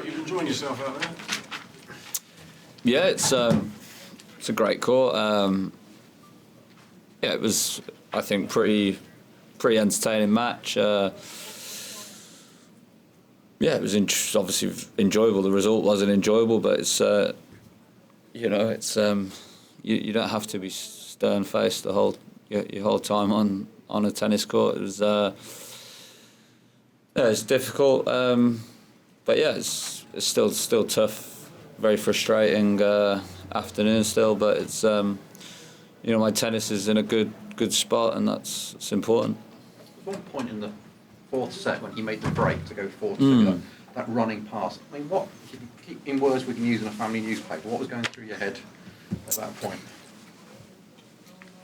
like you're enjoying yourself out there. Yeah, it's a great court. Yeah, it was, I think, pretty entertaining match. Yeah, it was obviously enjoyable. The result wasn't enjoyable, but it's you know, it's you don't have to be stern-faced the whole your whole time on a tennis court. It was yeah, it's difficult, but yeah, it's still tough. Very frustrating afternoon still, but it's you know, my tennis is in a good spot, and it's important. One point in the fourth set when he made the break to go 4-2, that running pass. I mean, what, in words we can use in a family newspaper, what was going through your head at that point?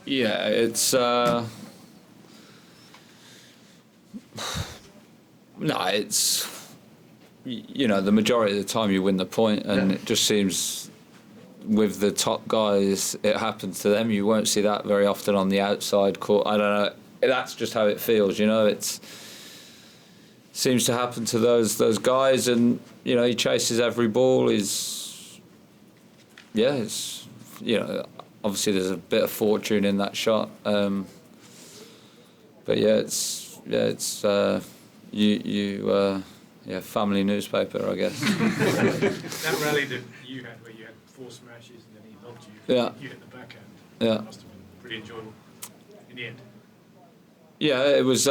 Yeah, it's no, it's, you know, the majority of the time you win the point, and it just seems with the top guys it happens to them. You won't see that very often on the outside court. I don't know, that's just how it feels, you know. It's seems to happen to those guys, and you know, he chases every ball. It's you know, obviously there's a bit of fortune in that shot, but yeah, it's yeah, family newspaper, I guess. That rally that you had, where you had 4 smashes and then he knocked you, you hit the backhand. Yeah. That must have been pretty enjoyable in the end. Yeah, it was.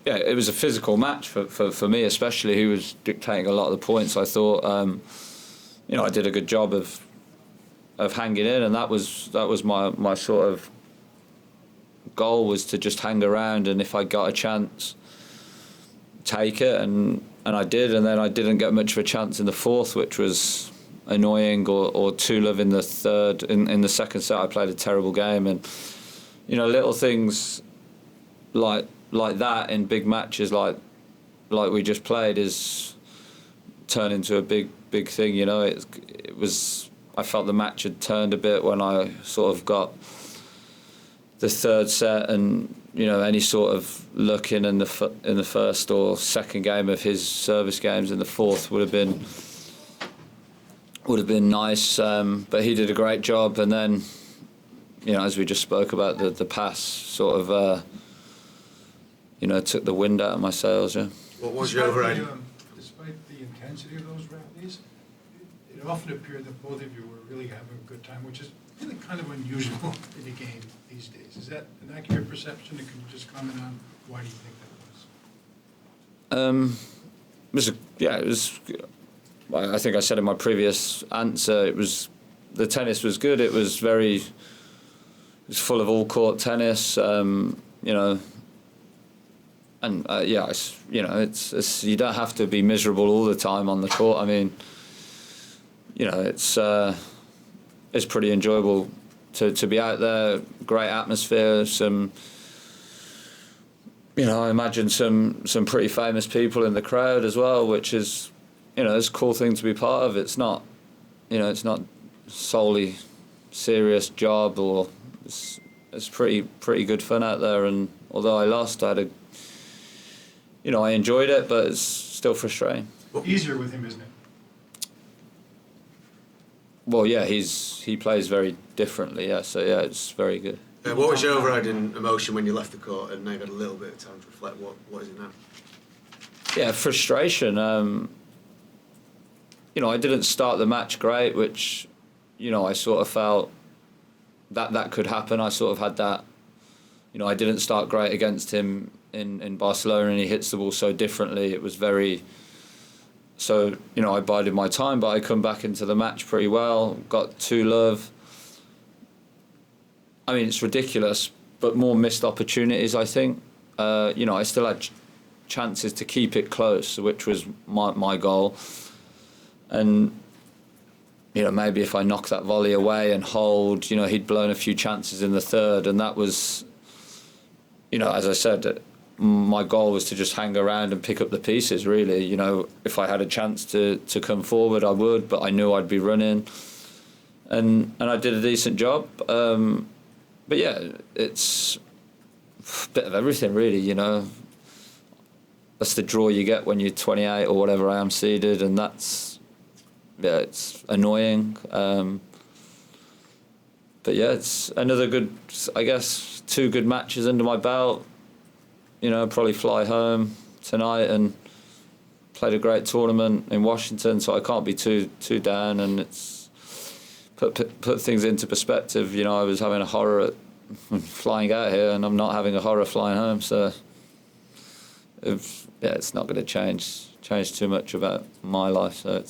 Yeah, it was a physical match for me, especially. He was dictating a lot of the points. I thought, you know, I did a good job of hanging in, and that was my sort of goal, was to just hang around, and if I got a chance, take it, and I did, and then I didn't get much of a chance in the fourth, which was annoying, or 2-love in the third. In the second set, I played a terrible game, and you know, little things like that in big matches like we just played is turn into a big thing, you know. It was, I felt the match had turned a bit when I sort of got the third set, and you know, any sort of look in the first or second game of his service games in the fourth would have been nice, but he did a great job. And then, you know, as we just spoke about, the pass sort of you know, took the wind out of my sails. Yeah. What was your overriding? Despite the intensity of those rallies, it often appeared that both of you were really having a good time, which is really kind of unusual in the game these days. Is that an accurate perception? And can you just comment on why do you think that was? It was. I think I said in my previous answer, the tennis was good. It was full of all court tennis. You know. And yeah, you know, it's you don't have to be miserable all the time on the court. I mean, you know, it's pretty enjoyable to be out there. Great atmosphere. Some, you know, I imagine some pretty famous people in the crowd as well, which is, you know, it's a cool thing to be part of. It's not, you know, it's not solely serious job, or it's pretty good fun out there. And although I lost, you know, I enjoyed it, but it's still frustrating. Easier with him, isn't it? Well, yeah, he plays very differently, yeah, so yeah, it's very good. What was your overriding emotion when you left the court and now you've had a little bit of time to reflect? What is it now? Yeah, frustration. You know, I didn't start the match great, which, you know, I sort of felt that could happen. I sort of had that, you know, I didn't start great against him in Barcelona, and he hits the ball so differently. It was so, you know, I bided my time, but I come back into the match pretty well, got 2-love. I mean, it's ridiculous, but more missed opportunities, I think. You know, I still had chances to keep it close, which was my goal. And, you know, maybe if I knock that volley away and hold, you know, he'd blown a few chances in the third, and that was, you know, as I said, my goal was to just hang around and pick up the pieces, really. You know, if I had a chance to come forward, I would, but I knew I'd be running. And I did a decent job. But yeah, it's a bit of everything, really, you know. the draw you get when you're 28 or whatever I am seeded, and it's annoying. But yeah, it's another good, I guess, 2 good matches under my belt. You know, probably fly home tonight and played a great tournament in Washington, so I can't be too down, and it's put things into perspective. You know, I was having a horror at flying out here, and I'm not having a horror flying home, so it's not going to change too much about my life, so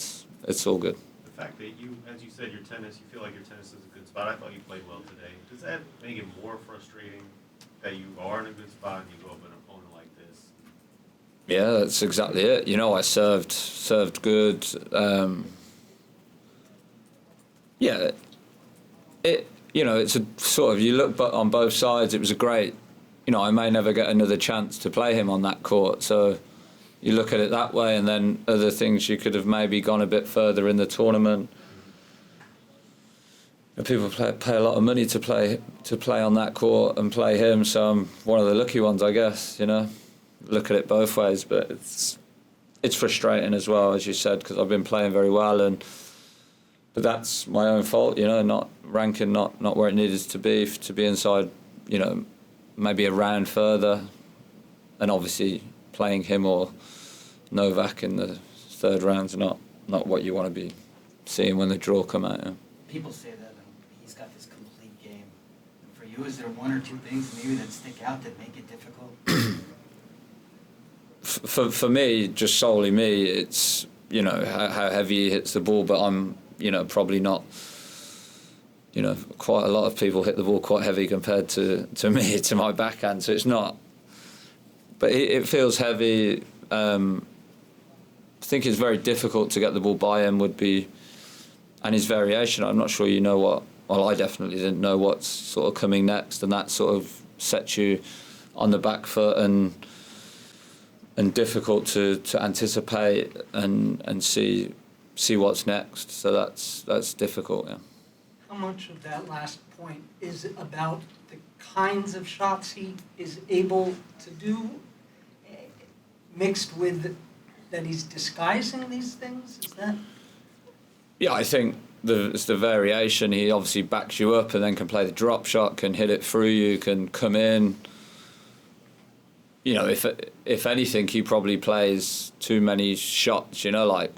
it's all good. The fact that you, as you said, your tennis, you feel like your tennis is a good spot. I thought you played well today. Does that make it more frustrating that you are in a good spot and you go up an opponent like this? Yeah, that's exactly it. You know, I served good. You know, it's a sort of, you look on both sides, it was a great, you know, I may never get another chance to play him on that court, so you look at it that way, and then other things, you could have maybe gone a bit further in the tournament. And people pay a lot of money to play on that court and play him, so I'm one of the lucky ones, I guess, you know. Look at it both ways, but it's frustrating as well, as you said, because I've been playing very well, but that's my own fault, you know, not ranking not where it needed to be inside, you know, maybe a round further, and obviously playing him or Novak in the 3rd round's not what you want to be seeing when the draw come out. Yeah. People say that he's got this complete game. For you, is there 1 or 2 things maybe that stick out that make it difficult? For me, just solely me, it's, you know, how heavy he hits the ball, but I'm, you know, probably not, you know, quite a lot of people hit the ball quite heavy compared to me, to my backhand, so it's not, but it feels heavy. I think it's very difficult to get the ball by him would be, and his variation, I'm not sure you know what, well, I definitely didn't know what's sort of coming next, and that sort of sets you on the back foot and difficult to anticipate and see what's next. So that's difficult. Yeah. How much of that last point is about the kinds of shots he is able to do, mixed with that he's disguising these things? Is that? Yeah, I think it's the variation. He obviously backs you up and then can play the drop shot, can hit it through you, can come in. You know, if anything, he probably plays too many shots, you know, like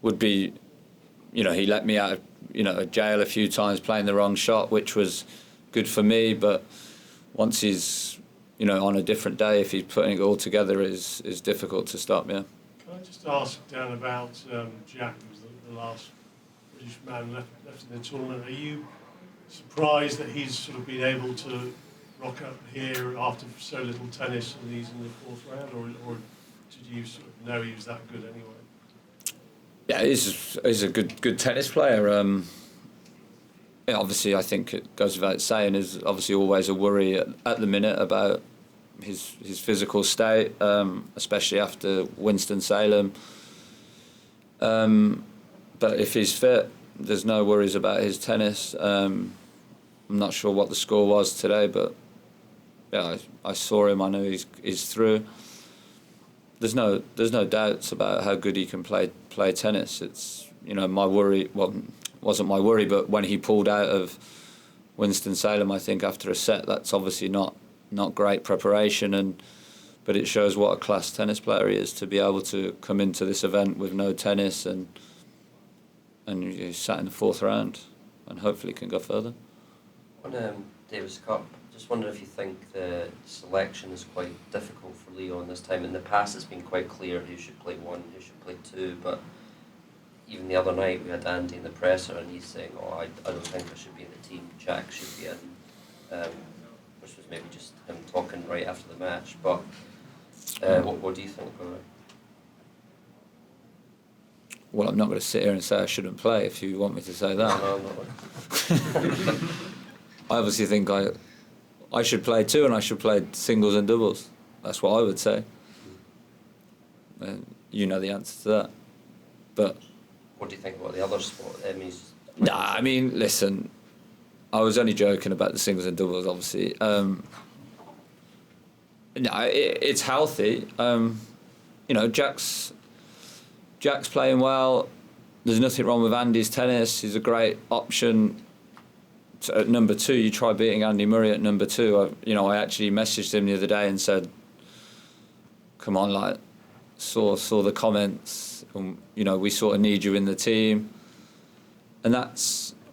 would be, you know, he let me out of, you know, jail a few times playing the wrong shot, which was good for me, but once he's, you know, on a different day, if he's putting it all together, is difficult to stop, yeah. Can I just ask, Dan, about Jack, who was the last British man left in the tournament. Are you surprised that he's sort of been able to rock up here after so little tennis and he's in the 4th round, or did you sort of know he was that good anyway? Yeah, he's a good tennis player. Yeah, obviously, I think it goes without saying, is obviously always a worry at the minute about his physical state, especially after Winston-Salem. But if he's fit, there's no worries about his tennis. I'm not sure what the score was today, but yeah, I saw him. I know he's through. There's no doubts about how good he can play tennis. It's, you know, my worry, well, wasn't my worry, but when he pulled out of Winston-Salem, I think after a set, that's obviously not great preparation, but it shows what a class tennis player he is to be able to come into this event with no tennis and he's sat in the 4th round and hopefully can go further. On Davis Cup, just wondering if you think the selection is quite difficult for Leon this time. In the past, it's been quite clear who should play 1, who should play 2, but even the other night we had Andy in the presser and he's saying, I don't think I should be in the team, Jack should be in, which was maybe just him talking right after the match, but what do you think about it? Well, I'm not going to sit here and say I shouldn't play if you want me to say that. No, not I obviously think I should play 2 and I should play singles and doubles. That's what I would say. You know the answer to that. But what do you think about the other sport? I mean, listen, I was only joking about the singles and doubles, obviously. No, it's healthy. You know, Jack's playing well. There's nothing wrong with Andy's tennis. He's a great option. At number 2, you try beating Andy Murray at number 2. I actually messaged him the other day and said, "Come on, like, saw the comments. We sort of need you in the team." And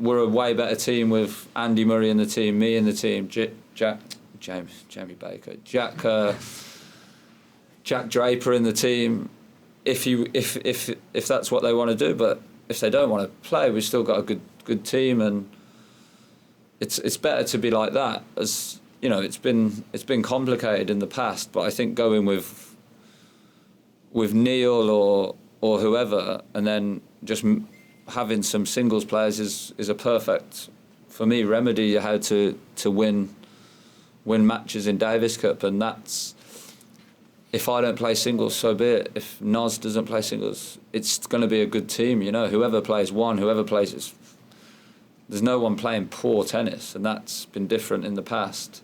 we're a way better team with Andy Murray in the team, me in the team, Jamie Baker, Jack Draper in the team. If that's what they want to do, but if they don't want to play, we've still got a good team, and it's better to be like that. As you know, it's been complicated in the past, but I think going with Neil or whoever, and then just having some singles players is a perfect, for me, remedy how to win matches in Davis Cup. And that's, if I don't play singles, so be it. If Noz doesn't play singles, it's going to be a good team. Whoever plays one, whoever plays it. There's no one playing poor tennis, and that's been different in the past.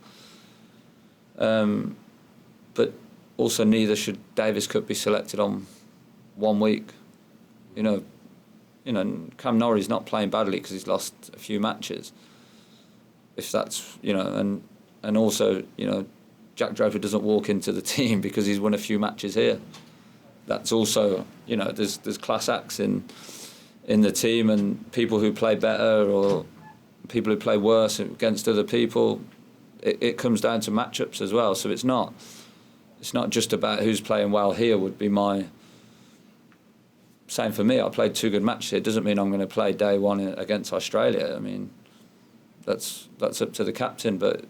But also, neither should Davis Cup be selected on 1 week. Cam Norrie's not playing badly because he's lost a few matches. If that's, and also, Jack Draper doesn't walk into the team because he's won a few matches here. That's also, there's class acts in the team, and people who play better or people who play worse against other people. It comes down to matchups as well. So it's not just about who's playing well here. Would be my same for me. I played 2 good matches. It doesn't mean I'm going to play day 1 against Australia. I mean, that's up to the captain. But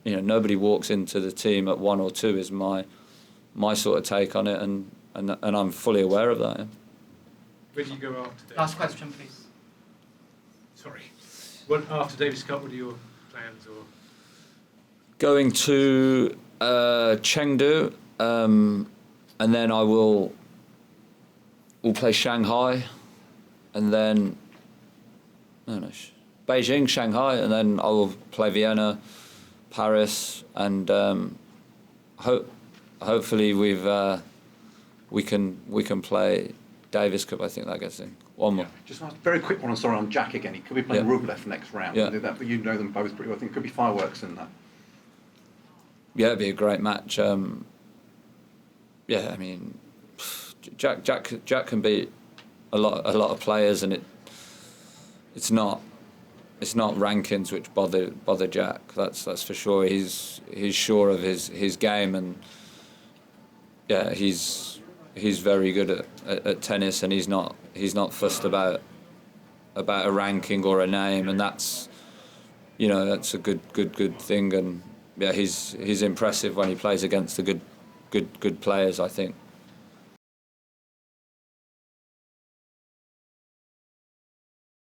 nobody walks into the team at 1 or 2 is my sort of take on it, and I'm fully aware of that. Yeah. Where do you go after Davis? Last question, please. Sorry. After Davis Cup, what are your plans? Or Going to Chengdu, and then we'll play Shanghai, and then Beijing, Shanghai, and then I will play Vienna, Paris, and hopefully we can play Davis Cup. I think that gets in. One more. Just a very quick one. Sorry, on Jack again. He could be playing Rublev next round. Yeah. But you know them both pretty well. I think it could be fireworks in that. Yeah, it'd be a great match. I mean, Jack can beat a lot of players, and it's not rankings which bother Jack. That's for sure. He's sure of his game, and he's very good at tennis, and he's not fussed about a ranking or a name, and that's a good thing. And he's impressive when he plays against the good players, I think.